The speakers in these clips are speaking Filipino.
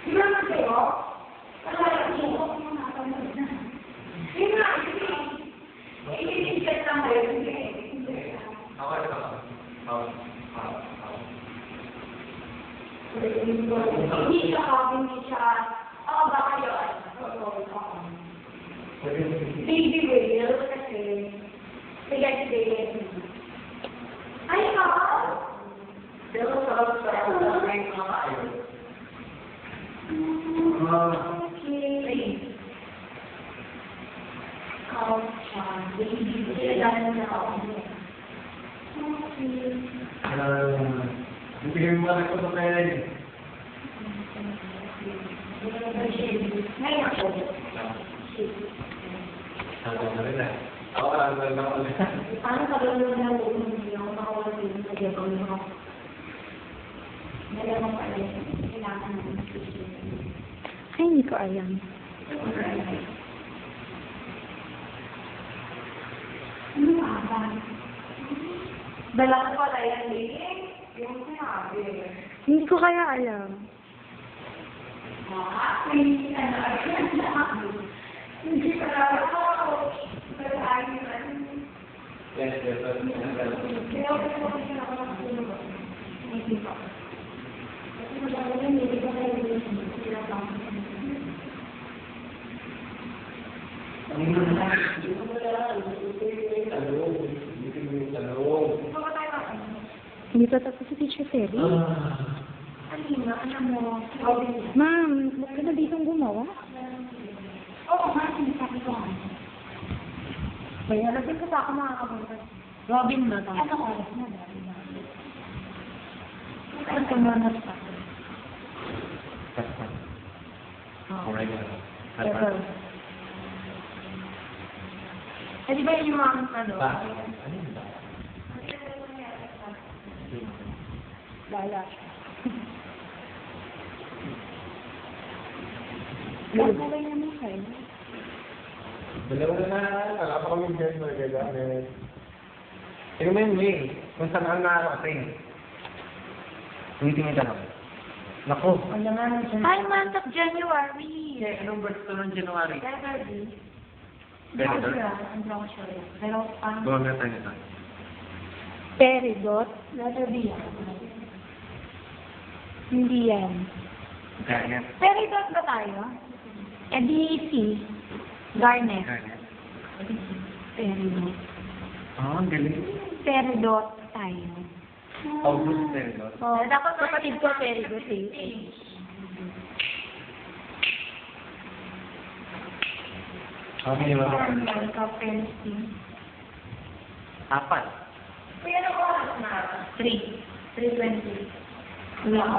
Di ba naman kayo? Hindi nga, i-check lang kayo. Hindi siya coffee, hindi siya... Oo, baka yun. Baby whale kasi... Spaghetti baby. Ay, ako! Pero sarap sa ngayon kumakain. Okay. Baby Bibigyan mo lang ito sa pera niyo. ngayon ako. Sabi na rin eh. Ako lang ulit. Paano ka ba naman na hindi ako makawala din sa gagawin mo? Meron mo alam, kailangan mo. Ay, hindi ko alam. Ano ba? Dala ko pala yan, yung sinabi. Hindi ko kaya alam. Hindi pa lang ako. Yes, yes. Kaya ako po kasi nakakatulog. Hindi pa. Kasi magagaling, hindi pa kayo sila pa. Hindi pa tapos si Teacher Ferry. Alina, alam mo, Ma'am, huwag ka na ditong gumawa. oo nga, sinasabi ko nga. Kaya naging ko pa ako makakabunta. Robin na tayo. Anong oras na dahil na? Ano ka na pa? Alright. Pero, Eh, di ba yun yung mga ano? Ano yun ba? lala. Kaya nalay naman kayo. Dalawa na wala pa kami dyan magagamit. Tingnan mo yun, May. Kung saan ang nakakating. Tingin ka lang. Naku. Ano nga nang dyan? Ay, month of January. Okay, anong birth ng January? Saturday. Better? Hindi ako sure. Pero parang... Buwan na tayo nito. Peridot. Saturday. Hindi yan. Kaya Peridot ba tayo? EDC. Garnet. Peridot. Ah, ang galing. Peridot tayo. August din, no? Oh, dapat kapatid ko Peridot eh. Kami yung Normal ka, fancy. apat. Kaya ano oras na? 3:20. Wala ko.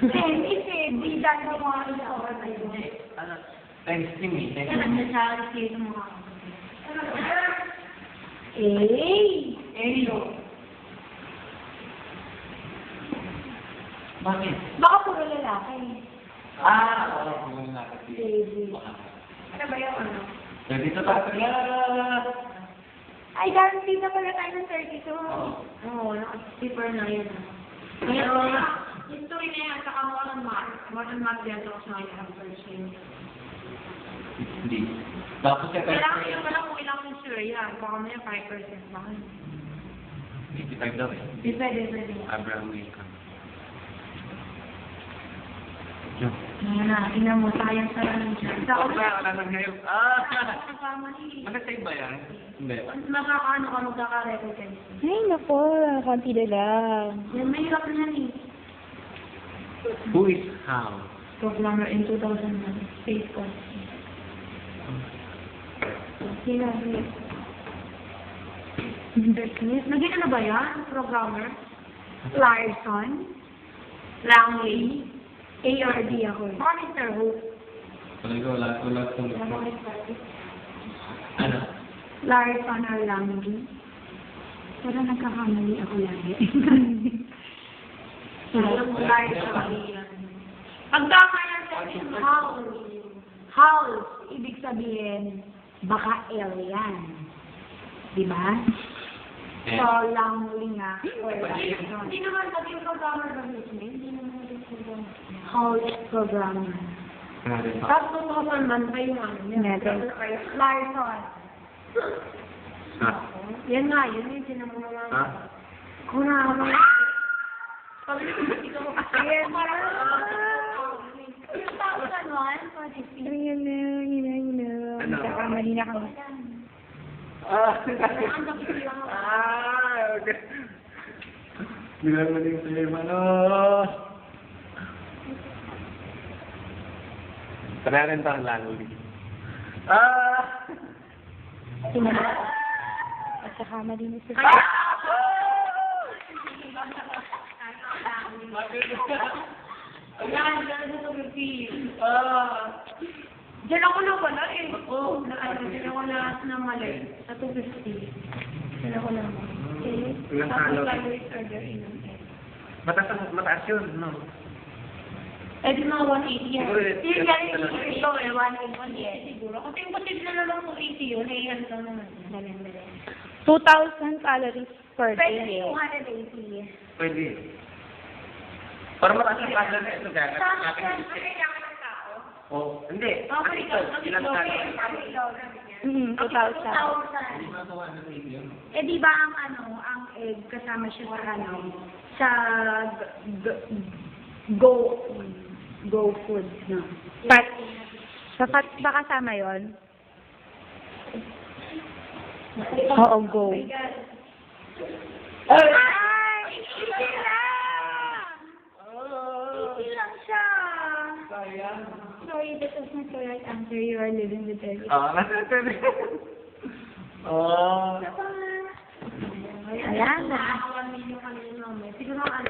Kasi, di dahil mo mga sa oras na yun. Ano? Thanks to me. Thanks to Kaya me. nagsasabi kayo ng mga Eh! Bakit? Baka puro lalaki. Wala ko lang nakakita. Baby. Ano ba yung ano? Dito tayo. Ay, guarantee na pala tayo ng 32. Oo, naka-skipper na yun. Kaya, history na yan, saka modern math. Modern math yan, tapos na yung first year. Hindi. Tapos ka Kailangan yun pala kung ilang yung sure yan. Baka may 5% baka. 55 daw eh. Di pwede. Abraham Lincoln. Ngayon na, tingnan mo, sayang sa lang dyan. Sa ako Wala nang ngayon. kasama ni... Mag-save ba yan? Hindi. Makakaano ka, magkaka-record ka dito. Ay, naku. Konti na lang. Yan, mahirap na yan eh. Who is how? Programmer in 2001, Space Force. Sinabi. Naging ano ba yan? Programmer? Larson? Langley? ARD ako eh. Baka Mr. Who? Wala kung ano? Larson or Langley? Pero nagkakamali ako lagi. Alam mo, Larson. Pagkama yan sa akin, house, ibig sabihin, baka alien. Diba? So, Langley nga, or Larson. Hindi naman naging programmer ba mismo? Hindi naman naging programmer. college program. Ano rin pa? Tapos 2001 pa yung ano niya. Meron. Larson. Ha? Yan nga, yun yung sinamula. Ha? Kung nakakabang. Sabi ko, ikaw kasi. Ayan. 2001? Yun na. Ano? Nagkakamali na kami. Okay. Bilang maling sa'yo, ano? Panarin pa ang language. Sinala. Nagkakamali na sila. Ayan, dyan sa Philippines. Diyan ako na wala eh. Oo, diyan ako na mali. Sa 250. Diyan ako na mali. Ilang talo? Tapos Mataas yun, no? eh, di mga 180 yan. Siguro, Hindi yan yung ito eh, 180 siguro. Kasi imposible na lang kung 80 yun, eh, yan lang naman. Dali. 2,000 calories per Pwede day. 280. Pwede. Para mataas ang kasa na ito, kaya Sa natin kailangan ng tao? Oh, hindi. Okay, Ito, ilang talo? 2,000. 2,000. Eh di ba ang ang egg kasama siya sa go food no. Fat. Sa fat ba kasama yun? Oo, go. Ay! Easy lang! Easy lang siya. Sayang. Sorry, this is not the right answer. You are living with it. Nasa ito rin. Oh. Ayan na. Siguro ang